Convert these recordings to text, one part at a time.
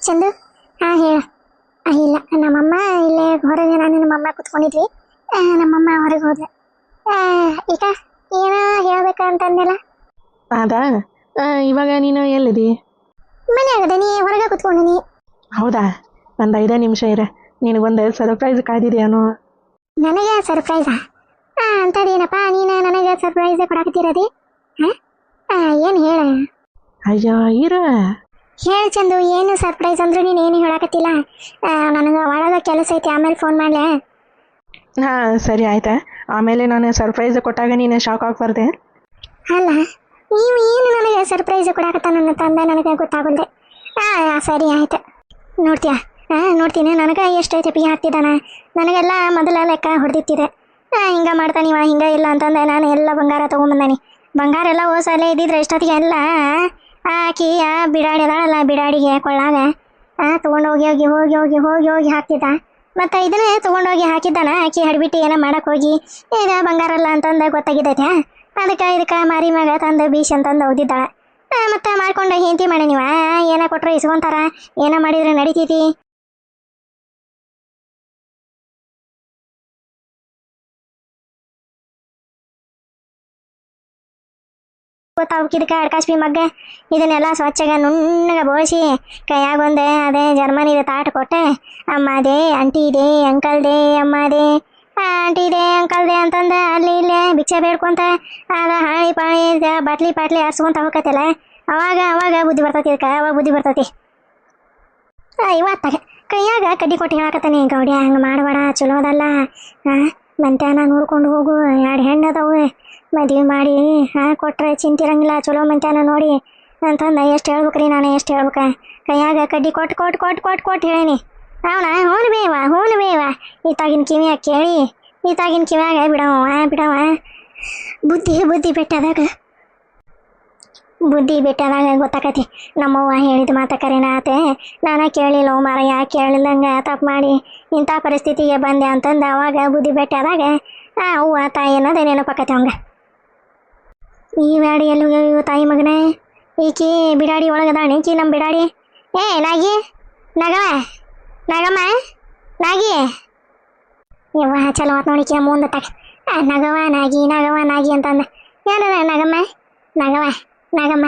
ಚಂದು. ಹಾಂ ಹೇಳು. ಇಲ್ಲ ನಮ್ಮಮ್ಮ ಇಲ್ಲೇ ಹೊರಗೆ ನಾನು ನಮ್ಮಮ್ಮ ಕೂತ್ಕೊಂಡಿದ್ವಿ. ನಮ್ಮಮ್ಮ ಹೊರಗೆ ಹೋದ್ಲೆ. ಈಗ ಏನೋ ಹೇಳ್ಬೇಕಂತಂದೆಲ್ಲ. ಅದಾ ಇವಾಗ ನೀನು ಎಲ್ಲಿದಿ? ಮನೆ ಆಗದೆ ನೀ ಹೊರಗೆ ಕೂತ್ಕೊಂಡಿನಿ. ಹೌದಾ, ಒಂದು 5 ನಿಮಿಷ ಇರ, ನಿನಗೊಂದು ಸರ್ಪ್ರೈಸ್ ಕಾದಿದೆಯೇನೋ. ನನಗೆ ಸರ್ಪ್ರೈಸಾ? ಅಂಥದ್ದೇನಪ್ಪ ನೀನು ನನಗೆ ಸರ್ಪ್ರೈಸ್ ಕೊಡಾಕತ್ತಿರೋದಿ? ಏನು ಹೇಳ? ಅಯ್ಯೋ ಇರು. ಹೇಳು ಚಂದು, ಏನು ಸರ್ಪ್ರೈಸ್ ಅಂದ್ರೆ ನೀನು ಏನು ಹೇಳಾಕತ್ತಿಲ್ಲ. ನನಗೆ ಒಳಗೆ ಕೆಲಸ ಐತಿ, ಆಮೇಲೆ ಫೋನ್ ಮಾಡಲೇ? ಹಾಂ ಸರಿ ಆಯ್ತಾ. ಆಮೇಲೆ ನಾನು ಸರ್ಪ್ರೈಸ್ ಕೊಟ್ಟಾಗ ನೀನು ಶಾಕ್ ಆಗ್ಬಾರ್ದೆ. ಅಲ್ಲ ನೀವು ಏನು ನನಗೆ ಸರ್ಪ್ರೈಸ್ ಕೊಡಾಕತ್ತಾನ ತಂದೆ ನನಗೆ ಗೊತ್ತಾಗಲ್ದೆ. ಸರಿ ಆಯ್ತು, ನೋಡ್ತೀಯಾ? ನೋಡ್ತೀನಿ. ನನಗೆ ಎಷ್ಟೈತೆ ಪಿ ಹಾಕ್ತಿದ್ದಾನ, ನನಗೆಲ್ಲ ಮೊದಲ ಲೆಕ್ಕ ಹೊಡೆದಿತ್ತಿದೆ. ಹಿಂಗೆ ಮಾಡ್ತಾನಿವ, ಹಿಂಗೆ ಇಲ್ಲ ಅಂತಂದೆ ನಾನು ಎಲ್ಲ ಬಂಗಾರ ತೊಗೊಂಬಂದಾನಿ. ಬಂಗಾರ ಎಲ್ಲ ಓಸಲ್ಲೇ ಇದ್ದಿದ್ರೆ ಎಷ್ಟೊತ್ತಿಗೆ ಎಲ್ಲ ಹಾಕಿ ಬಿಡಾಡಿ ಅದಾಳಲ್ಲ, ಬಿಡಾಡಿಗೆ ಕೊಳ್ಳಾಗ ತೊಗೊಂಡೋಗಿ ಹೋಗಿ ಹೋಗಿ ಹೋಗಿ ಹೋಗಿ ಹೋಗಿ ಹಾಕ್ತಿದ್ದ. ಮತ್ತು ಇದನ್ನೇ ತೊಗೊಂಡೋಗಿ ಹಾಕಿದ್ದಾನ, ಹಾಕಿ ಹಡ್ಬಿಟ್ಟು ಏನೋ ಮಾಡಕ್ಕೆ ಹೋಗಿ ಇದು ಬಂಗಾರ ಅಲ್ಲ ಅಂತಂದು ಗೊತ್ತಾಗಿದ್ದೈತೆ. ಇದಕ್ಕೆ ಮಾರಿ ಮ್ಯಾಗ ತಂದು ಬೀಸಿ ಅಂತಂದು ಹೋಗಿದ್ದಾಳೆ. ಮತ್ತು ಮಾಡ್ಕೊಂಡು ಹೆಂಡತಿ ಮಾಡಿ ನೀವು ಏನೋ ಕೊಟ್ಟರೆ ಇಸ್ಕೊಂತಾರ, ಏನೋ ಮಾಡಿದ್ರೆ ನಡಿತೈತಿ. ಗೊತ್ತಾಗ್ಕಿದಕ್ಕೆ ಅಡ್ಕಾಸ್ಪಿ ಮಗ್ಗ ಇದನ್ನೆಲ್ಲ ಸ್ವಚ್ಛಗೆ ನುಣ್ಣಗೆ ಬೋಳಿಸಿ ಕೈಯಾಗ ಒಂದೆ ಅದೇ ಜರ್ಮನಿದೆ ತಾಟ್ ಕೊಟ್ಟೆ. ಅಮ್ಮ ದೇ, ಅಂಟಿ ದೇ, ಅಂಕಲ್ ದೇ, ಅಮ್ಮ ದೇ, ಆಂಟಿ ದೇ, ಅಂಕಲ್ ದೇ ಅಂತಂದು ಅಲ್ಲಿ ಇಲ್ಲೇ ಭಿಕ್ಷೆ ಬೇಡ್ಕೊಂತ ಆಗ ಹಾಳಿ ಪಾಳಿ ಬಾಟ್ಲಿ ಪಾಟ್ಲಿ ಆಡ್ಸ್ಕೊಂತ ಹೋಗತ್ತಲ್ಲ, ಅವಾಗ ಬುದ್ಧಿ ಬರ್ತೈತಿ. ಇದಕ್ಕೆ ಅವಾಗ ಬುದ್ಧಿ ಬರ್ತೈತಿ. ಇವತ್ತಾಗ ಕೈಯಾಗ ಕಡ್ಡಿ ಕೊಟ್ಟು ಹೇಳಕತ್ತಾನೆ, ಗೌಡ್ಯ ಹಂಗೆ ಮಾಡಬೇಡ, ಚಲೋ ಅದಲ್ಲ. ಮಂತ್ಯಾನ ನೋಡ್ಕೊಂಡು ಹೋಗು, 2 ಹೆಣ್ಣು ಅದಾವೆ, ಮದುವೆ ಮಾಡಿ ಕೊಟ್ಟರೆ ಚಿಂತಿರಂಗಿಲ್ಲ, ಚಲೋ ಮಂತ್ಯಾನ ನೋಡಿ ಅಂತಂದು ಎಷ್ಟು ಹೇಳ್ಬೇಕ್ರಿ, ನಾನು ಎಷ್ಟು ಹೇಳ್ಬೇಕ? ಕೈಯಾಗ ಕಡ್ಡಿ ಕೊಟ್ಟು ಹೇಳೀನಿ. ಅವನ ಹೂನು ಬೇವ ಈತಾಗಿನ ಕಿವಿಯಾಗ ಕೇಳಿ ಈತಾಗಿನ ಕಿವಿಯಾಗ ಬಿಡವ ಬುದ್ಧಿ ಬಿಟ್ಟದಾಗ ಗೊತ್ತಾಕತಿ. ನಮ್ಮವ್ವ ಹೇಳಿದ ಮಾತ ಕರೆನ ಆತೆ, ನಾನು ಕೇಳಿಲ್ಲ ಮಾರಯ್ಯ, ಕೇಳಿಲ್ಲಂಗೆ ತಪ್ಪು ಮಾಡಿ ಇಂಥ ಪರಿಸ್ಥಿತಿಗೆ ಬಂದೆ ಅಂತಂದು ಅವಾಗ ಬುದ್ಧಿ ಬೆಟ್ಟಾದಾಗ ಅವ್ವ ತಾಯಿ ಅನ್ನೋದೇ ನೆನಪಾಕತಿ ಅವಂಗ. ಈ ಬ್ಯಾಡಿ ಎಲ್ಲಿಗೆ ತಾಯಿ ಮಗನೇ, ಈಕಿ ಬಿಡಾಡಿ ಒಳಗದಾಣಿ, ಈಕಿ ನಮ್ಮ ಬಿಡಾಡಿ. ನಾಗಿ ನಗಮ್ಮ ನಾಗಿ ಯವ್ವ ಚಲೋ ಆತ್ ನೋಡಿಕಿ ಮುಂದೆ ತಗ. ನಗವ ನಾಗಿ ಅಂತಂದ. ಏನದ ನಗಮ್ಮ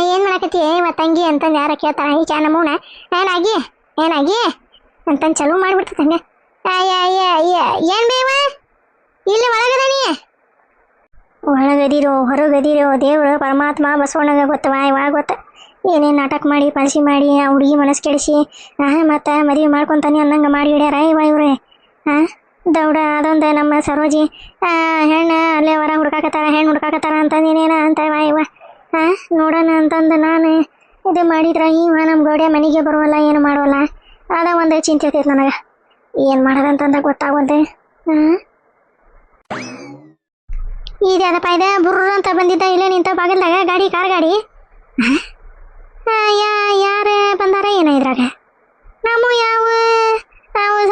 ಏನು ಮಾಡಕತ್ತಿ ತಂಗಿ ಅಂತಂದು ಯಾರ ಕೇಳ್ತಾರ, ಈಕೆ ನಮ್ಮೂನ ಏನಾಗಿ ಅಂತಂದು ಚಲೋ ಮಾಡಿಬಿಡ್ತದೆ ಹಂಗೆ. ಏನು ಬೇವ ಇಲ್ಲಿ ಒಳಗದನಿ? ಒಳಗದಿರೋ ಹೊರಗದಿರೋ ದೇವರು ಪರಮಾತ್ಮ ಬಸವಣ್ಣಗೆ ಗೊತ್ತವ, ಇವಾಗ ಗೊತ್ತ. ಏನೇನು ನಾಟಕ ಮಾಡಿ ಪಳಸಿ ಮಾಡಿ ಆ ಹುಡುಗಿ ಮನಸ್ಸು ಕೆಡಿಸಿ ಮತ್ತು ಮದುವೆ ಮಾಡ್ಕೊತಾನೆ ಅನ್ನಂಗೆ ಮಾಡಿ ಹಿಡ್ಯಾರ ಇವ್ರೆ. ದೌಡ ಅದೊಂದು ನಮ್ಮ ಸರೋಜಿ ಹೆಣ್ಣು ಅಲ್ಲೇ ಹೊರ ಹುಡ್ಕಾಕತ್ತಾರ ಅಂತಂದೇನೇನ ಅಂತ ಇವ ನೋಡೋಣ ಅಂತಂದು ನಾನು ಇದು ಮಾಡಿದ್ರೆ ಇವ ನಮ್ಮ ಗೌಡ್ಯ ಮನೆಗೆ ಬರುವಲ್ಲ, ಏನು ಮಾಡೋಲ್ಲ. ಅದ ಒಂದು ಚಿಂತೆ ಇರ್ತೈತೆ ನನಗೆ, ಏನು ಮಾಡೋದಂತಂದ ಗೊತ್ತಾಗೋದೆ. ಇದಪ್ಪ ಇದೆ ಬುರ್ರ ಅಂತ ಬಂದಿದ್ದ, ಇಲ್ಲೇ ನಿಂತ ಬಾಗಿಲ್ದಾಗ ಕಾರ್ ಗಾಡಿ. ಯಾರು ಬಂದಾರ ಏನ ಇದ್ರಾಗ? ನಮ್ಮ ಯಾವ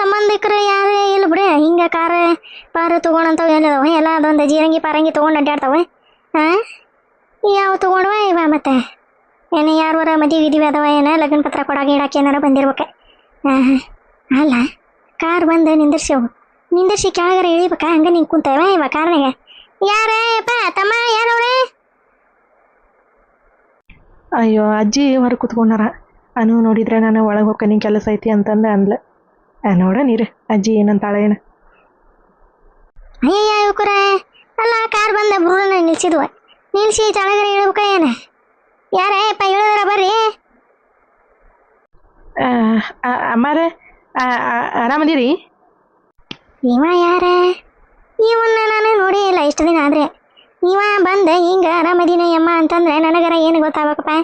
ಸಂಬಂಧಿಕರು ಯಾರು ಇಲ್ಲ ಬಿಡ. ಹಿಂಗೆ ಪಾರು ತೊಗೊಂಡಂತವು ಏನಿದಾವ ಎಲ್ಲ ಅದೊಂದು ಜೀರಂಗಿ ಪಾರಂಗಿ ತೊಗೊಂಡು ಅಡ್ಡಾಡ್ತಾವೆ. ಯಾವ ತೊಗೊಂಡ್ವ ಇವ? ಮತ್ತೆ ಏನು ಯಾರವರ ಮದುವೆ ಅದಾವ, ಏನ ಲಗ್ನ ಪತ್ರ ಕೊಡಾಗ ಇಡಾಕೆ ಏನಾರ ಬಂದಿರ್ಬೇಕು. ಅಲ್ಲ ಕಾರ್ ಬಂದು ನಿಂದಿರ್ಸಿ ಕೆಳಗರ ಇಳಿಬೇಕ, ಹಂಗೆ ನಿಂಗೆ ಕುಂತವ ಇವ ಕಾರ್ನಾಗ. ಯಾರಪ್ಪ ತಮ್ಮ ಯಾರವ್ರೆ? ಅಯ್ಯೋ ಅಜ್ಜಿ ಹೊರಗೆ ಕೂತ್ಕೊಂಡಾರ. ಅನು ನೋಡಿದ್ರೆ ನಾನು ಒಳಗೆ ಹೋಗ್ತೀನಿ ಕೆಲಸ ಐತಿ ಅಂತಂದು ಅಂದ್ಲ. ನೋಡ ನೀರು ಅಜ್ಜಿ ಏನಂತಾಳೆ ಏನು. ಅಯ್ಯಯ್ಯ ಇವ್ಕರ ಅಲ್ಲ, ಕಾರ್ ಬಂದ ಬುರ್ರನ್ನ ನಿಲ್ಸಿ ಕೆಳಗರ ಇಳ್ಬೇಕ ಏನ? ಯಾರಪ್ಪ ಹೇಳಿದಾರ ಬರ್ರಿ. ಅಮ್ಮಾರ ಆರಾಮದಿರಿ? ಇವ ಯಾರ? ಇವನ್ನ ನಾನು ನೋಡೇ ಇಲ್ಲ ಇಷ್ಟು ದಿನ. ಆದರೆ ಇವ ಬಂದು ಹಿಂಗೆ ಆರಾಮದಿನ ಅಮ್ಮ ಅಂತಂದ್ರೆ ನನಗರ ಏನು ಗೊತ್ತಾಗಬೇಕಪ್ಪ?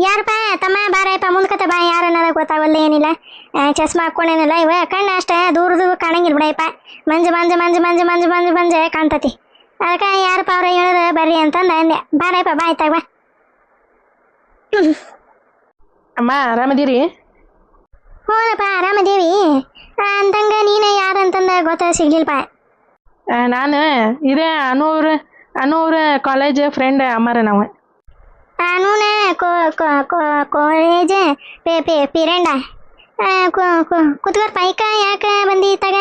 ಯಾರಪ್ಪ ತಮ್ಮ ಬಾರಪ್ಪ ಮುಂದ್ಕತ್ತ ಬಾ, ಯಾರನ್ನದ ಗೊತ್ತಾಗಲ್ಲ, ಏನಿಲ್ಲ. ಚಸ್ಮಾ ಹಾಕ್ಕೊಂಡೇನಿಲ್ಲ, ಇವ ಕಣ್ಣು ಅಷ್ಟೇ ದೂರದು ಕಾಣಂಗಿಲ್ಲ ಬಿಡಪ್ಪ, ಮಂಜು ಕಾಣ್ತತಿ. ಅದಕ್ಕೆ ಯಾರಪ್ಪ ಅವ್ರ ಹೇಳಿದ ಬರ್ರಿ ಅಂತಂದು ಅಂದೆ. ಬಾರಪ್ಪ ಬಾ ಆಯ್ತಾಗ ಬಾ. ಅಮ್ಮ ಆರಾಮದಿರಿ? ಹ್ಞೂನಪ್ಪ ಆರಾಮದೇವಿ. ಅಂತಂಗ ನೀನು ಯಾರಂತಂದ ಸಿಗ್ಲಿಲ್ಲಪ್ಪ. ನಾನು ಇದೇ ಅನೂರ ಕಾಲೇಜ್ ಫ್ರೆಂಡ್ ಅಮ್ಮಾರ ನಾವು. ಅನೂನ ಕಾಲೇಜ್ ಪಿರಂಡ ಕುತ್ಕೋರ್ ಪೈಕ ಯಾಕೆ ಬಂದಿ ಇತ್ತಾಗ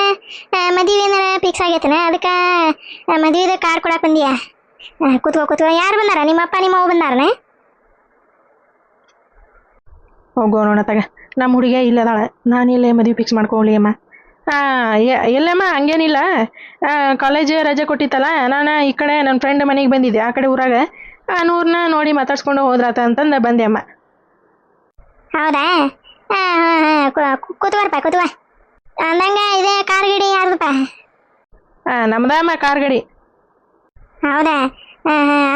ಮದುವೆ ಏನಾರ ಫಿಕ್ಸ್ ಆಗೈತನ ಅದಕ್ಕೆ ಮದುವೆದ ಕಾರ್ಡ್ ಕೊಡಕ್ಕೆ ಬಂದಿಯಾ ಕುತ್ಕೋ ಯಾರು ಬಂದಾರ ನಿಮ್ಮಪ್ಪ ನಿಮ್ಮ ಅವ್ವ ಬಂದಾರನೆ ಹೋಗೋಣ ತಗ ನಮ್ಮ ಹುಡುಗ ಇಲ್ಲದಾಳೆ ನಾನು ಇಲ್ಲೇ ಮದುವೆ ಫಿಕ್ಸ್ ಮಾಡ್ಕೊಳ್ಳಿ ಅಮ್ಮ ಎಲ್ಲಮ್ಮ ಹಂಗೇನಿಲ್ಲ ಕಾಲೇಜ್ ರಜೆ ಕೊಟ್ಟಿತ್ತಲ್ಲ ನಾನು ಈ ಕಡೆ ನನ್ನ ಫ್ರೆಂಡ್ ಮನೆಗೆ ಬಂದಿದ್ದೆ ಆ ಕಡೆ ಊರಾಗ ನೂರನ್ನ ನೋಡಿ ಮಾತಾಡ್ಸ್ಕೊಂಡು ಹೋದ್ರಾತ ಅಂತಂದು ಬಂದೆ ಅಮ್ಮ. ಹೌದಾ ಕುತ್ಕೋ ಅಂದಂಗ ಇದೆ ಕಾರ್ ಗಿಡಿ ಯಾರ್ದಪ್ಪ ನಮ್ದಮ್ಮ ಕಾರ್ ಗಾಡಿ. ಹೌದಾ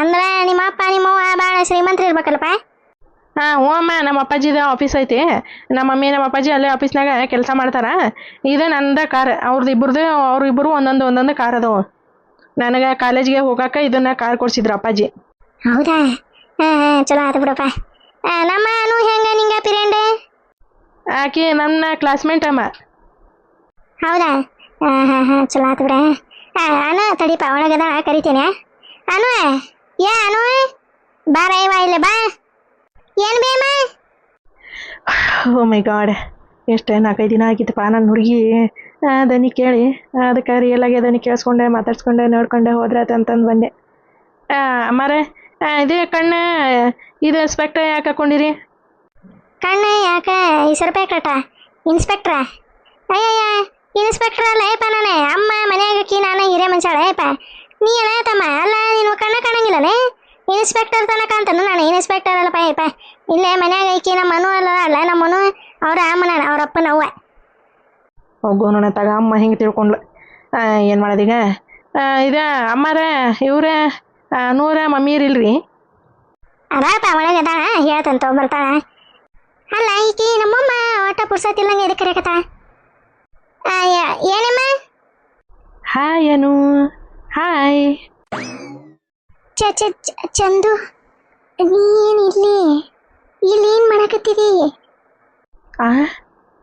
ಅಂದ್ರೆ ನಿಮ್ಮ ಅಪ್ಪ ನಿಮ್ಮವ್ವ ಭಾಳ ಶ್ರೀಮಂತರು ಇರ್ಬೇಕಲ್ಲಪ್ಪ. ಹ್ಞೂ ಅಮ್ಮ ನಮ್ಮ ಅಪ್ಪಾಜಿದ ಆಫೀಸ್ ಐತಿ ನಮ್ಮ ಮಮ್ಮಿ ನಮ್ಮ ಅಪ್ಪಾಜಿ ಅಲ್ಲೇ ಆಫೀಸ್ನಾಗ ಕೆಲಸ ಮಾಡ್ತಾರ ಇದು ನಂದ ಕಾರ್ ಅವ್ರಿಬ್ಬರು ಒಂದೊಂದು ಕಾರ್ ಅದಾವು ನನಗೆ ಕಾಲೇಜ್ಗೆ ಹೋಗಕ್ಕೆ ಇದನ್ನ ಕಾರ್ ಕೊಡ್ಸಿದ್ರು ಅಪ್ಪಾಜಿ. ಹೌದಾ ಚಲೋ ಆಯ್ತು ಬಿಡಪ್ಪ. ನಮ್ಮ ಅನು ಹೆಂಗ ನಿಂಗ ಪಿರೇಂಡೆ ಆಕೆ ನನ್ನ ಕ್ಲಾಸ್ಮೇಟ್ ಅಮ್ಮ. ಹೌದಾ ಚಲೋ ಆಯ್ತು ಬಿಡ. ಅನು ತಡಿಪ ಒಳಗದ ಕರಿತೇನೆ. ಅನು ಅನು ಬಾರ ಇಲ್ಲೇ ಬಾ. ಏನು ಬೇಮ ಓ ಮೈ ಗಾಡ್ ಎಷ್ಟು 4-5 ದಿನ ಆಗಿತ್ತಪ್ಪ ನನ್ನ ಹುಡುಗಿ ದನಿ ಕೇಳಿ ಅದಕ್ಕೆ ರಿಯಲ್ ಆಗಿ ದನಿ ಕೇಳಿಸ್ಕೊಂಡೆ ಮಾತಾಡ್ಸ್ಕೊಂಡೆ ನೋಡ್ಕೊಂಡೆ ಹೋದ್ರೆ ಅಂತಂದು ಬಂದೆ. ಅಮ್ಮಾರೆ ಇದೇ ಕಣ್ಣು ಇದು ಸ್ಪೆಕ್ಟ್ ಯಾಕೆ ಹಾಕೊಂಡಿರಿ? ಕಣ್ಣು ಯಾಕೆ 20 ರೂಪಾಯಿ ಕಟ ಇನ್ಸ್ಪೆಕ್ಟ್ರ ಅಯ್ಯಯ್ಯ ಇನ್ಸ್ಪೆಕ್ಟ್ರ ಅಲ್ಲ ಏಪ ನಾನೇ ಅಮ್ಮ ಮನೆಯಾಗಕ್ಕಿ ನಾನು ಹಿರೇ ಮನುಷ್ಯಾಳ ಏಪ ನೀ ಎಲ್ಲ ತಮ್ಮ ಅಲ್ಲ ನೀನು ಕಣ್ಣ ಕಾಣಂಗಿಲ್ಲನೇ ಇನ್ಸ್ಪೆಕ್ಟರ್ ತನಕ ಅಂತಂದು ನಾನು ಇನ್ಸ್ಪೆಕ್ಟರ್ ಅಲ್ಲಪ್ಪ ಏಪ ಇಲ್ಲೇ ಮನ್ಯಾಗ ಐಕಿ ನಮ್ಮ ಮನು ಅಲ್ಲ ನಮ್ಮ ಮನು ಅವ್ರ ಅಮ್ಮನ ಅವ್ರ ಅಪ್ಪನ ಅವ್ವ. ಹೋಗೋಣ ತಗ ಅಮ್ಮ ಹಿಂಗೆ ತಿಳ್ಕೊಂಡ್ಲು ಏನು ಮಾಡೋದೀಗ ಇದು ಅಮ್ಮಾರ ಇವ್ರೆ ನೂರ ಮಮ್ಮೀರಿಲ್ರಿ? ಅದಪ್ಪ ಒಳಗದ ಹೇಳ್ತಂತ ಬರ್ತಾಳ. ಅಲ್ಲ ಈಕಿ ನಮ್ಮಮ್ಮ ಒಟ್ಟ ಪುರ್ಸತ್ತಿಲ್ಲಂಗೆ ಇದಕ್ಕೆ ಕರೆಕತ್ತ ಏನಮ್ಮ? ಹಾಯ್ ಅನು ಹಾಯ್. ಚಂದು ನೀನು ಇಲ್ಲಿ ಏನು ಮಾಡಕತ್ತೀರಿ?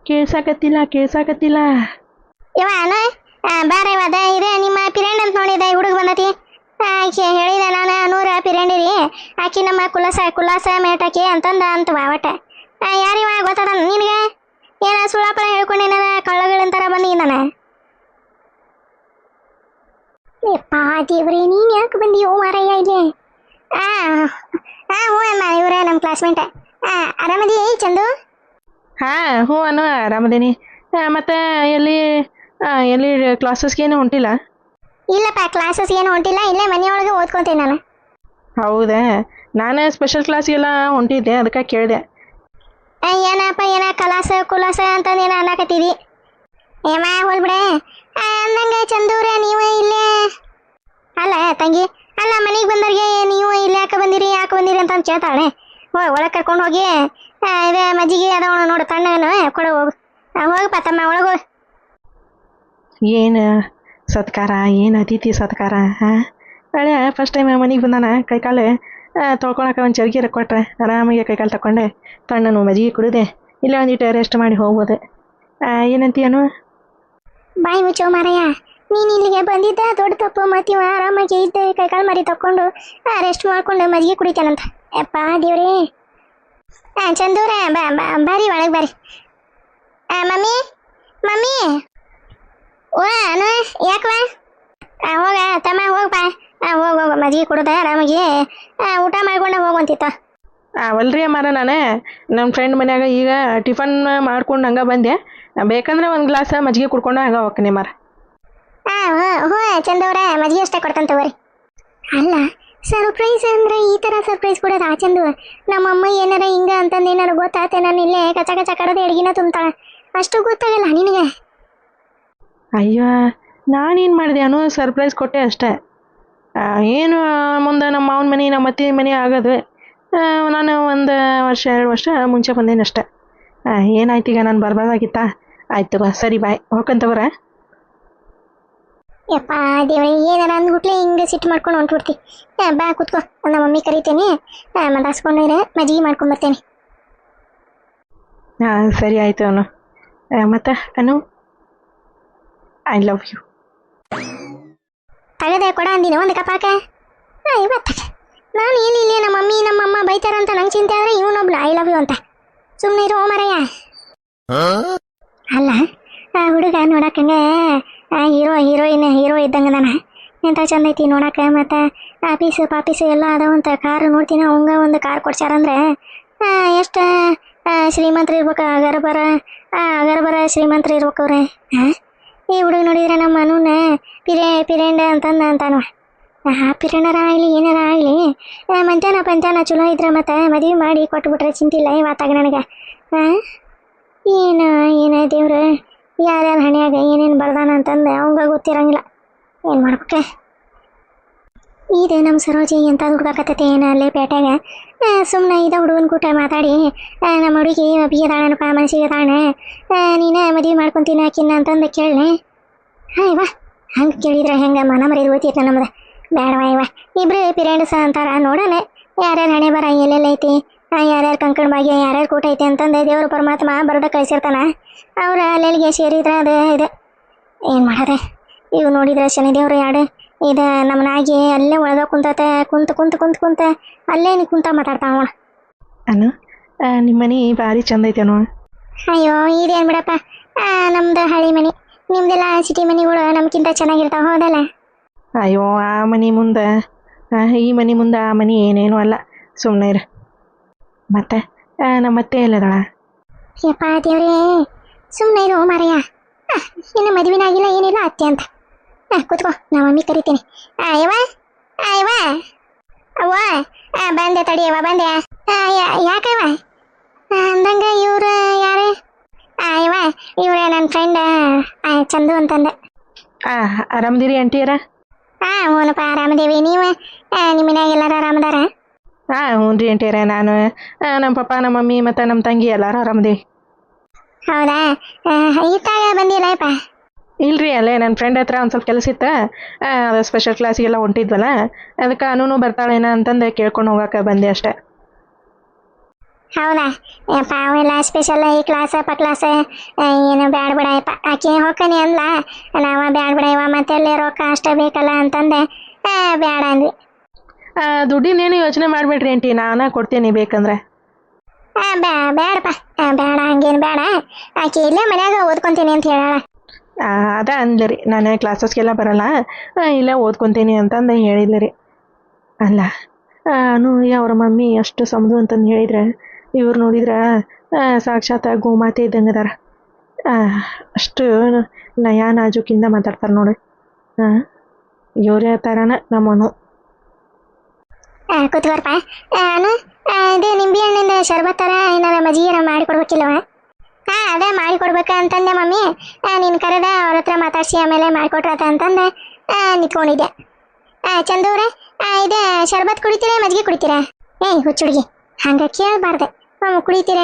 ಕೇಳ್ಸಾಕತ್ತಿಲ್ಲ ಇವ ಅನು ಬಾರ ಇವದ ಇದೆ ನಿಮ್ಮ ಪಿರೆಂಡ್ ಅಂತ ನೋಡಿದ ಹುಡುಗ ಬಂದತಿ ಆಕೆ ಹೇಳಿದೆ ನಾನು ನೂರ ಪಿರೆಂಡಿರಿ ಆಕಿ ನಮ್ಮ ಕುಲಾಸ ಮೇಟಕಿ ಅಂತಂದ ಅಂತವ ಒಟ್ಟ ಯಾರಿವ ಗೊತ್ತದ ನಿನಗೆ ಏನ ಸುಳಾಪಳ ಹೇಳ್ಕೊಂಡೇನ ಕಳ್ಳಗಳಂತಾರ ಬಂದಿದ್ದಾನ. ಯಪ್ಪಾ ದೇವ್ರಿ ನೀನು ಯಾಕೆ ಬಂದಿಯೋ ಮಾರಯ್ಯ ಇಲ್ಲಿ? ಹ್ಞೂ ಅಮ್ಮ ಇವರೇ ನಮ್ಮ ಕ್ಲಾಸ್ಮೇಟ್. ಆರಾಮದಿ ಚಂದು? ಹ್ಞೂ ಅನು ಆರಾಮದೀನಿ. ಮತ್ತೆ ಎಲ್ಲಿ ಕ್ಲಾಸಸ್ಗೇನು ಹೊಂಟಿಲ್ಲ? ಇಲ್ಲಪ್ಪ ಕ್ಲಾಸಸ್ ಏನು ಹೊಂಟಿಲ್ಲ ಇಲ್ಲೇ ಮನೆಯೊಳಗೆ ಓದ್ಕೊತೀನಿ ನಾನು. ಹೌದಾ ನಾನು ಸ್ಪೆಷಲ್ ಕ್ಲಾಸ್ಗೆಲ್ಲ ಹೊಂಟಿದ್ದೆ ಅದಕ್ಕೆ ಕೇಳಿದೆ. ಏನಪ್ಪ ಕುಲಾಸ ಅಂತಂದೇನ ಅನ್ನಕತ್ತೀವಿ ಏಮ ಹೋಲ್ಬಿಡೆ ಅಂದಂಗೆ ಚಂದೂರ ನೀವು ಇಲ್ಲೇ ಅಲ್ಲ ತಂಗಿ ಅಲ್ಲ ಮನೆಗೆ ಬಂದವ್ರಿಗೆ ನೀವು ಇಲ್ಲಿ ಯಾಕೆ ಬಂದಿರಿ ಅಂತ ಕೇಳ್ತಾಳೆ. ಒಳಗೆ ಕರ್ಕೊಂಡು ಹೋಗಿ ಇದು ಮಜ್ಜಿಗೆ ಅದವಣ ನೋಡು ತಣ್ಣನು ಕೊಡು ಹೋಗಪ್ಪ ತಮ್ಮ ಒಳಗೆ. ಏನು ಸತ್ಕಾರ ಏನು ಅತಿಥಿ ಸತ್ಕಾರ ನಾಳೆ ಫಸ್ಟ್ ಟೈಮ್ ಮನೆಗೆ ಬಂದಾನ ಕೈಕಾಲು ತೊಳ್ಕೊಳಕ್ಕೆ ಒಂದು ಚರ್ಗಿರ ಕೊಟ್ರೆ ಆರಾಮಾಗಿ ಕೈಕಾಲು ತಗೊಂಡೆ ತಣ್ಣನು ಮಜ್ಜಿಗೆ ಕುಡಿದೆ ಇಲ್ಲ ಒಂದಿಟ್ಟು ರೆಸ್ಟ್ ಮಾಡಿ ಹೋಗ್ಬೋದು. ಏನಂತೀಯನು? ಬಾಯಿ ಮುಚ್ಚೋ ಮಾರಯ್ಯ ನೀನು ಇಲ್ಲಿಗೆ ಬಂದಿದ್ದ ದೊಡ್ಡ ತಪ್ಪು ಮತ್ತೀವ ಆರಾಮಾಗಿ ಇದ್ದೆ ಕೈಕಾಲು ಮರಿ ತಕ್ಕೊಂಡು ರೆಸ್ಟ್ ಮಾಡ್ಕೊಂಡು ಮಜ್ಜಿಗೆ ಕುಡಿತಾನಂತ. ಯಪ್ಪ ದೇವ್ರಿ ಚಂದೂರ ಬಾರಿ ಒಳಗೆ ಬಾರಿ. ಮಮ್ಮಿ ಓ ಅನು ಯಾಕವಾ ಹೋಗ ತಮ್ಮ ಹೋಗಪ್ಪ ಹೋಗ ಮಜ್ಜಿಗೆ ಕುಡ್ದ ಆರಾಮಾಗಿ ಊಟ ಮಾಡ್ಕೊಂಡು ಹೋಗುವಂತಿತ್ತ. ಅವಲ್ರಿ ಅಮ್ಮಾರ ನಾನು ನಮ್ಮ ಫ್ರೆಂಡ್ ಮನ್ಯಾಗ ಈಗ ಟಿಫನ್ ಮಾಡ್ಕೊಂಡು ಹಂಗೆ ಬಂದೆ ಬೇಕಂದ್ರೆ ಒಂದು ಗ್ಲಾಸ್ ಮಜ್ಜಿಗೆ ಕುಡ್ಕೊಂಡು ಹಂಗೆ ಹೋಗ್ತೀನಿ ಮಾರ. ಹ್ಞೂ ಚಂದವ್ರ ಮಜ್ಜಿಗೆ ಅಷ್ಟೇ ಕೊಡ್ತಾನೆ ತಗೋರಿ. ಅಲ್ಲ ಸರ್ಪ್ರೈಸ್ ಅಂದ್ರೆ ಈ ಥರ ಸರ್ಪ್ರೈಸ್ ಕೊಡೋದು ಚಂದು ನಮ್ಮಮ್ಮ ಏನಾರ ಹಿಂಗ ಅಂತಂದು ಏನಾರ ಗೊತ್ತಾತೆ ನಾನು ಇಲ್ಲೇ ಕಚ ಕಡದೆ ಅಡುಗೆನ ತುಂಬ್ತಾಳೆ ಅಷ್ಟು ಗೊತ್ತಾಗಲ್ಲ ನಿನಗೆ? ಅಯ್ಯೋ ನಾನೇನು ಮಾಡಿದೆ ಅನು ಸರ್ಪ್ರೈಸ್ ಕೊಟ್ಟೆ ಅಷ್ಟೇ. ಏನು ಮುಂದೆ ನಮ್ಮ ಮಾವನ ಮನೆ ನಮ್ಮ ಅತ್ತೆ ಮನೆ ಆಗೋದು ನಾನು 1 ವರ್ಷ 2 ವರ್ಷ ಮುಂಚೆ ಬಂದೇನೆ ಅಷ್ಟೆ. ಏನಾಯ್ತು ಈಗ ನಾನು ಬರ್ಬಾರ್ದಾಗಿತ್ತಾ? ಆಯ್ತು ಬಾ ಸರಿ ಬಾಯ್ ಹೋಗ್ಕಂತವ್ರ. ಯಪ್ಪ ದೇವ್ರಿ ಏನಾರ ಅಂದ್ಬಿಟ್ಲೆ ಹಿಂಗೆ ಸಿಟ್ಟು ಮಾಡ್ಕೊಂಡು ಹೊಂಟ್ಬಿಡ್ತಿ. ಬಾ ಕೂತ್ಕೋ ನಮ್ಮ ಮಮ್ಮಿ ಕರಿತೇನೆ ಮಾತಾಡ್ಸ್ಕೊಂಡ್ರೆ ಮಜ್ಜಿಗೆ ಮಾಡ್ಕೊಂಬರ್ತೇನೆ. ಸರಿ ಆಯಿತು ಅನು. ಮತ್ತೆ ಅನು ಐ ಲವ್ ಯು. ತಗದೆ ಕೊಡ ಅಂದಿನ ಒಂದು ಕಪಾಕ ಇವತ್ತ ನಾನು ಇಲ್ಲಿ ನಮ್ಮ ಮಮ್ಮಿ ನಮ್ಮಮ್ಮ ಬೈತಾರಂತ ನಂಗೆ ಚಿಂತೆ ಆದರೆ ಇವನೊಬ್ಳು ಐ ಲವ್ ಯು ಅಂತ ಸುಮ್ಮನೆ ಇರೋ ಮರಯ್ಯ. ಅಲ್ಲ ಆ ಹುಡುಗ ನೋಡಕ್ಕಂಗೆ ಹೀರೋ ಇದ್ದಂಗದಾನ. ಎಂಥ ಚಂದ ಐತಿ ನೋಡಕ್ಕೆ. ಮತ್ತು ಪಾಪೀಸು ಎಲ್ಲ ಅದಾವಂತ. ಕಾರು ನೋಡ್ತೀನಿ ಅವಂಗ ಒಂದು ಕಾರ್ ಕೊಡ್ಸ್ಯಾರಂದ್ರೆ ಎಷ್ಟು ಶ್ರೀಮಂತರು ಇರ್ಬೇಕು. ಅಗರ್ಬರ ಶ್ರೀಮಂತರು ಇರ್ಬೇಕು ಅವ್ರೆ. ಈ ಹುಡುಗ ನೋಡಿದ್ರೆ ನಮ್ಮ ಮನೂನ ಪಿರೇಂಡ ಅಂತಾನು. ಪಿರೇಂಡರ ಆಗಲಿ ಏನಾರ ಆಗಲಿ ಮಂಚಾನ ಚಲೋ ಇದ್ರೆ ಮತ್ತು ಮದುವೆ ಮಾಡಿ ಕೊಟ್ಬಿಟ್ರೆ ಚಿಂತಿಲ್ಲ ಇವತ್ತಾಗ ನನಗೆ. ಏನು ದೇವ್ರು ಯಾರ್ಯಾರ ಹಣಿಯಾಗ ಏನೇನು ಬರ್ದಾನ ಅಂತಂದು ಅವಂಗ ಗೊತ್ತಿರಂಗಿಲ್ಲ. ಏನು ಮಾಡ್ಬೇಕೆ. ಇದು ನಮ್ಮ ಸರೋಜಿ ಎಂಥ ಹುಡುಗಾಕತ್ತೈತೆ ಏನು ಅಲ್ಲೇ ಪೇಟೆಗೆ. ಸುಮ್ಮನೆ ಇದ ಹುಡುಗನ ಕೂಟ ಮಾತಾಡಿ ನಮ್ಮ ಹುಡುಗಿ ಬಿಯದಾಳನಪ್ಪ ಮನಸ್ಸಿಗೆ ತಾಳೆ ನೀನು ಮದುವೆ ಮಾಡ್ಕೊತೀನಿ ಆಕಿನ್ನ ಅಂತಂದು ಕೇಳಿ. ಇವ ಹಂಗೆ ಕೇಳಿದ್ರೆ ಹೆಂಗೆ ಮನ ಮರಿದು ಹೋಗ್ತೈತೆ ನಮ್ದು. ಬೇಡವ ಇವ ಇಬ್ರು ಪಿರೇಂಡ್ಸ ಅಂತಾರ. ನೋಡೋಣ ಯಾರ್ಯಾರು ಹಣೆ ಬರ ಎಲ್ಲೆಲ್ಲೈತಿ, ಯಾರ್ಯಾರು ಕಂಕಣ ಭಾಗ್ಯ ಯಾರ್ಯಾರು ಕೂಟ ಐತೆ ಅಂತಂದು ದೇವರು ಪರಮಾತ್ಮ ಬರೋದ ಕಳಿಸಿರ್ತಾನ. ಅವ್ರು ಅಲ್ಲೆಲ್ಲಿಗೆ ಸೇರಿದ್ರೆ ಅದು ಇದೆ. ಏನು ಮಾಡೋದೆ. ಇವು ನೋಡಿದ್ರೆ ಶನಿದೇವ್ರು ಯಾಡು ಇದು ನಮ್ಮನಾಗಿ ಅಲ್ಲೇ ಒಳಗೆ ಕುಂತ ಅಲ್ಲೇ ಕುಂತ ಮಾತಾಡ್ತಾವ. ಅನು ನಿಮ್ಮ ಮನೆ ಭಾರಿ ಚಂದ ಐತೇನೋ. ಅಯ್ಯೋ ಇದೇನು ಬಿಡಪ್ಪ, ನಮ್ದು ಹಳಿ ಮನೆ. ನಿಮ್ದೆಲ್ಲ ಸಿಟಿ ಮನೆಗಳು ನಮ್ಗಿಂತ ಚೆನ್ನಾಗಿರ್ತಾವ ಹೌದಲ್ಲ. ಅಯ್ಯೋ ಆ ಮನೆ ಮುಂದೆ ಈ ಮನೆ ಮುಂದೆ ಆ ಮನೆ ಏನೇನೂ ಅಲ್ಲ, ಸುಮ್ಮನೆ ಇರು. ಮತ್ತೆ ನಮ್ಮ ಅತ್ತೆ ಎಲ್ಲದಳ? ಯಪ್ಪ ದೇವ್ರೇ ಸುಮ್ಮನೆ ಇರು ಮಾರಯ್ಯ. ಇನ್ನು ಮದುವೆನಾಗಿಲ್ಲ ಏನಿಲ್ಲ ಅತ್ತೆ ಅಂತ. ಕೂತ್ಕೋ ನಾ ಮಮ್ಮಿ ಕರಿತೀನಿ. ಅಯ್ಯವ ಅವ್ವ ಬಂದೆ ತಡಿಯವ್ವ ಬಂದೆ. ಯಾಕವ್ವ ಅಂದಂಗ ಇವ್ರು ಯಾರು? ಅಯ್ಯವ ಇವ್ರೆ ನನ್ನ ಫ್ರೆಂಡ್ ಚಂದು ಅಂತಂದೆ. ಆರಾಮದಿರಿ ಆಂಟಿಯರ? ಹ್ಞೂನಪ್ಪ ಆರಾಮದೇವಿ. ನೀವು ನಿಮ್ಮ ಮನ್ಯಾಗ ಎಲ್ಲರೂ ಆರಾಮದಾರ? ಹ್ಞೂ ರೀ ಆಂಟಿಯರ. ನಾನು ನಮ್ಮ ಪಪ್ಪ ನಮ್ಮ ಮಮ್ಮಿ ಮತ್ತು ನಮ್ಮ ತಂಗಿ ಎಲ್ಲರೂ ಆರಾಮದೇವಿ. ಹೌದಾ ಇತ್ತಾಗ ಬಂದಿಲ್ಲಪ್ಪ? ಇಲ್ರಿ, ಅಲ್ಲೇ ನನ್ನ ಫ್ರೆಂಡ್ ಹತ್ರ ಒಂದು ಸ್ವಲ್ಪ ಕೆಲಸ ಇತ್ತು. ಅದು ಸ್ಪೆಷಲ್ ಕ್ಲಾಸಿಗೆಲ್ಲ ಹೊಂಟಿದ್ವಲ್ಲ, ಅದಕ್ಕೆ ಅನೂನು ಬರ್ತಾಳೇನ ಅಂತಂದು ಕೇಳ್ಕೊಂಡು ಹೋಗಕ್ಕೆ ಬಂದೆ ಅಷ್ಟೆ. ಹೌದಾ ಯಪ್ಪ ಅವೆಲ್ಲ ಸ್ಪೆಷಲ್ ಈ ಕ್ಲಾಸ್ ಏನು ಬ್ಯಾಡ ಬಿಡ ಯಪ್ಪ. ಆಕೆ ಹೋಗ್ಕನಿ ಅಂದ್ಲ, ನಾವ ಬ್ಯಾಡ ಬಿಡ ಇವ ಮತ್ತೆಲ್ಲೇ ರೊಕ್ಕ ಅಷ್ಟೇ ಬೇಕಲ್ಲ ಅಂತಂದೆ ಬ್ಯಾಡ ಅಂದ್ವಿ. ದುಡ್ಡಿನೇನು ಯೋಚನೆ ಮಾಡಬೇಡ್ರಿ ಆಂಟಿ, ನಾನು ಕೊಡ್ತೀನಿ ಬೇಕಂದ್ರೆ. ಬೇಡಪ್ಪ ಬೇಡ ಹಂಗೇನು ಬೇಡ. ಆಕೆ ಇಲ್ಲೇ ಮನ್ಯಾಗ ಓದ್ಕೊತೀನಿ ಅಂತ ಹೇಳಾಳ. ಅದ ಅಂದ್ಲಿ ರೀ, ನಾನು ಕ್ಲಾಸಸ್ಗೆಲ್ಲ ಬರಲ್ಲ, ಇಲ್ಲೇ ಓದ್ಕೊತೀನಿ ಅಂತಂದು ಹೇಳಿದ್ಲಿ ರೀ. ಅಲ್ಲ ಅನು ಅವ್ರ ಮಮ್ಮಿ ಅಷ್ಟು ಸಮದು ಅಂತಂದು ಹೇಳಿದ್ರೆ, ಇವ್ರು ನೋಡಿದ್ರೆ ಸಾಕ್ಷಾತ್ ಗೋಮಾತೆ ಇದ್ದಂಗೆ ಅದಾರ. ಅಷ್ಟು ನಯ ನಾಜುಕಿಂದ ಮಾತಾಡ್ತಾರೆ ನೋಡಿ. ಇವ್ರೇ ಥರನ ನಮ್ಮನು. ಕೂತ್ಕೋರ್ಪ. ಅನು ಇದು ನಿಂಬೆ ಹಣ್ಣಿಂದ ಶರ್ಬತ್ ಥರ ಏನಾರ ಮಜ್ಜಿಗೆ ಮಾಡಿಕೊಡ್ಬೇಕಿಲ್ಲವ? ಅದೇ ಮಾಡಿಕೊಡ್ಬೇಕ ಅಂತಂದೆ ಮಮ್ಮಿ. ನೀನು ಕರೆದ ಅವ್ರ ಹತ್ರ ಮಾತಾಡ್ಸಿ ಆಮೇಲೆ ಮಾಡಿಕೊಟ್ರತ ಅಂತಂದೆ ನಿಂತ್ಕೊಂಡಿದ್ದೆ. ಚಂದೂರೆ ಇದು ಶರ್ಬತ್ ಕುಡಿತೀರಾ ಮಜ್ಜಿಗೆ ಕುಡಿತೀರಾ? ಹುಚ್ಚುಡ್ಗಿ ಹಂಗೆ ಕೇಳಬಾರ್ದೆ.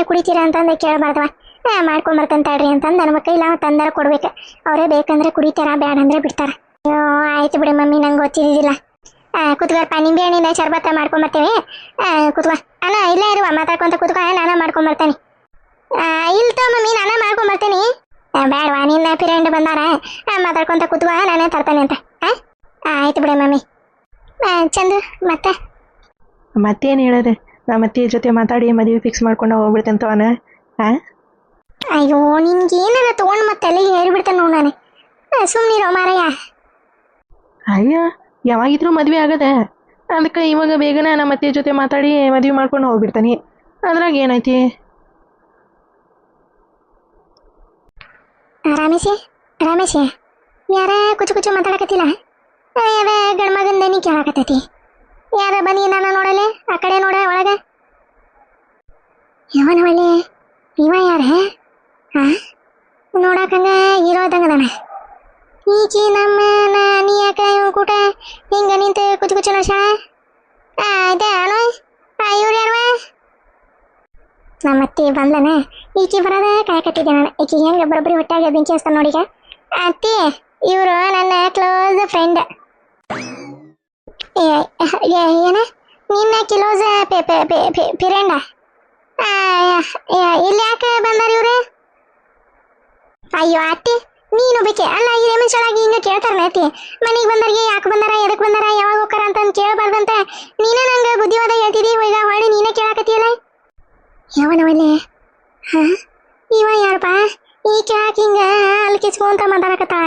ಕುಡಿತೀರಾ ಅಂತಂದೆ ಕೇಳಬಾರ್ದವ. ಮಾಡ್ಕೊಂಬರ್ತಂತಾಳ್ರಿ ಅಂತಂದು ನನ್ನ ಕೈಲ ತಂದಾರ ಕೊಡ್ಬೇಕು. ಅವರೇ ಬೇಕಂದ್ರೆ ಕುಡಿತಾರ, ಬೇಡ ಅಂದ್ರೆ ಬಿಡ್ತಾರ. ಅಯ್ಯೋ ಆಯ್ತು ಬಿಡಿ ಮಮ್ಮಿ, ನಂಗೆ ಗೊತ್ತಿದ್ದಿಲ್ಲ. ಕುತ್ಕೋರ್ಪ, ನಿಂಬೆ ಹಣ್ಣಿಂದ ಶರ್ಬತ್ತ ಮಾಡ್ಕೊಂಬರ್ತೇವೆ. ಕುತ್ಕೋ. ಅಣ್ಣ ಇಲ್ಲೇ ಇರುವ ಮಾತಾಡ್ಕೊಂತ ಕುತ್ಕೋ, ನಾನು ಮಾಡ್ಕೊಂಬರ್ತೇನೆ. ಇಲ್ತೋ ಮಮ್ಮಿ, ನಾನೇ ಮಾಡ್ಕೊಂಬರ್ತೀನಿ. ಬೇಡವಾ, ನಿನ್ನ ಪಿರೇಂಡ್ ಬಂದಾರ, ಮಾತಾಡ್ಕೊಂತ ಕುತ್ಕೋ, ನಾನೇ ತರ್ತೇನೆ ಅಂತ. ಆಯ್ತು ಬಿಡಿ ಮಮ್ಮಿ. ಚಂದು ಮತ್ತೇನು ಹೇಳೋದು, ನಮ್ಮ ಅತ್ತೆ ಜೊತೆ ಮಾತಾಡಿ ಮದುವೆ ಫಿಕ್ಸ್ ಮಾಡ್ಕೊಂಡು ಹೋಗ್ಬಿಡ್ತೇನೆ. ಅಯ್ಯೋ ನಿನ್ಗೆ ಏನಾರ ತೊಗೊಂಡು ಮತ್ತೆ ಅಲ್ಲಿಗೆ ಹೇಳ್ಬಿಡ್ತೇನೆ ನೋಡು ನಾನು. ಸುಮ್ಮನಿರೋ ಮಾರಯ್ಯ. ಅಯ್ಯೋ ಯಾವಾಗಿದ್ರೂ ಮದುವೆ ಆಗದೆ, ಅದಕ್ಕೆ ಇವಾಗ ಬೇಗನೆ ನಮ್ಮ ಅತ್ತೆ ಜೊತೆ ಮಾತಾಡಿ ಮದುವೆ ಮಾಡ್ಕೊಂಡು ಹೋಗ್ಬಿಡ್ತಾನೆ. ಅದ್ರಾಗ ಏನೈತಿ? ರಮೇಶ್ ಯಾರ ಕುಚು ಮಾತಾಡಕತ್ತಿಲ್ಲ? ಯಾರ ಗಂಡ್ಮಗಂದ ನೀ ಕೇಳಾಕತ್ತೈತಿ? ಯಾರ ಬನ್ನಿ ನಾನು ನೋಡಲೆ, ಆ ಕಡೆ ನೋಡ ಒಳಗೆ. ಇವನವಳ್ಳಿ ಇವ ಯಾರ? ನೋಡಕಂಗ ಇರೋದಂಗದಾನ. ಈಚಿ ನಮ್ಮ ನೀ ಯಾಕ ಇವ್ ಕೂಟ ಹಿಂಗ ನಿಂತು ಕುಚು ನೋಶ? ಇದೆ ಅನು ಇವ್ರು ಯಾರವ? ನಮ್ಮ ಅತ್ತಿ ಬಂದ್ಲನ, ಈಕಿ ಬರೋದ ಕಾಯಿ ಕಟ್ಟಿದ್ದೆ ನಾನು. ಈಕಿ ಹೆಂಗೆ ಬರೋಬ್ಬರಿ ಹೊಟ್ಟಾಗ ಬೆಂಕಿ ಹಚ್ತಾನೆ ನೋಡಿಗ. ಅತ್ತಿ ಇವರು ನನ್ನ ಕ್ಲೋಸ್ ಫ್ರೆಂಡ್. ಏನ ನಿನ್ನ ಕ್ಲೋಸ್ ಪಿರೆಂಡ? ಇಲ್ಲಿ ಯಾಕೆ ಬಂದಾರ ಇವ್ರು? ಅಯ್ಯೋ ಅತ್ತಿ ನೀನು ಬೇಕೆ ಅಲ್ಲ, ಈ ರೇಮನ್ಸೊಳಗೆ ಹಿಂಗೆ ಕೇಳ್ತಾರನ ಅತ್ತಿ? ಮನೆಗೆ ಬಂದವ್ರಿಗೆ ಯಾಕೆ ಬಂದಾರ, ಎದಕ್ಕೆ ಬಂದಾರ, ಯಾವಾಗ ಹೋಗ್ತಾರ ಅಂತಂದು ಕೇಳಬಾರ್ದ ಅಂತ ನೀನೇ ನಂಗೆ ಬುದ್ಧಿವಾದ ಹೇಳ್ತಿದ್ದಿ, ಈಗ ಹೊಳ್ಳಿ ನೀನೇ ಕೇಳಾಕತ್ತಿಯಲ್ಲ. ಯಾವನವಲ್ಲೇ ಹಾ ಇವ ಯಾರಪ್ಪ ಈ ಕೇಳಾಕ ಹಿಂಗ ಅಲ್ಲಿ ಕಿಚ್ಕೊಂತ ಮಾತಾಡಕತ್ತಾಳ.